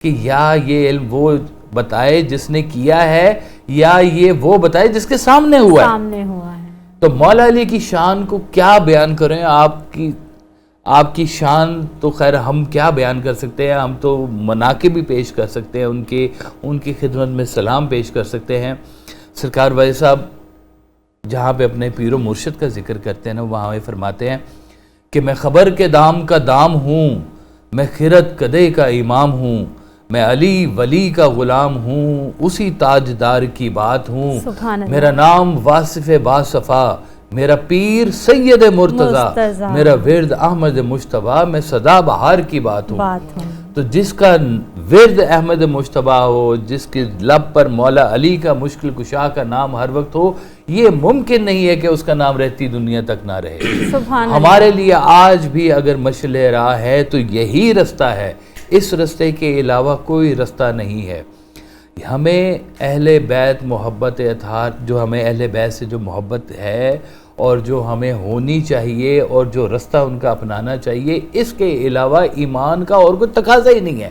کہ یا یہ علم وہ بتائے جس نے کیا ہے، یا یہ وہ بتائے جس کے سامنے ہوا ہے۔ تو مولا علی کی شان کو کیا بیان کریں؟ آپ کی شان تو خیر ہم کیا بیان کر سکتے ہیں، ہم تو مناقب بھی پیش کر سکتے ہیں، ان کی خدمت میں سلام پیش کر سکتے ہیں۔ سرکار والد صاحب جہاں پہ اپنے پیر و مرشد کا ذکر کرتے ہیں نا، وہاں وہ فرماتے ہیں کہ میں خبر کے دام کا دام ہوں، میں خرد کدے کا امام ہوں، میں علی ولی کا غلام ہوں، اسی تاجدار کی بات ہوں، میرا نام واصف باصفا، میرا پیر سید مرتضی، میرا ورد احمد مجتبیٰ، میں سدا بہار کی بات ہوں۔ تو جس کا ورد احمد مجتبیٰ ہو، جس کے لب پر مولا علی کا مشکل کشا کا نام ہر وقت ہو، یہ ممکن نہیں ہے کہ اس کا نام رہتی دنیا تک نہ رہے۔ ہمارے لیے آج بھی اگر مشعل راہ ہے تو یہی رستہ ہے، اس رستے کے علاوہ کوئی رستہ نہیں ہے۔ ہمیں اہل بیت محبت اطہار، جو ہمیں اہل بیت سے جو محبت ہے اور جو ہمیں ہونی چاہیے اور جو رستہ ان کا اپنانا چاہیے، اس کے علاوہ ایمان کا اور کوئی تقاضا ہی نہیں ہے۔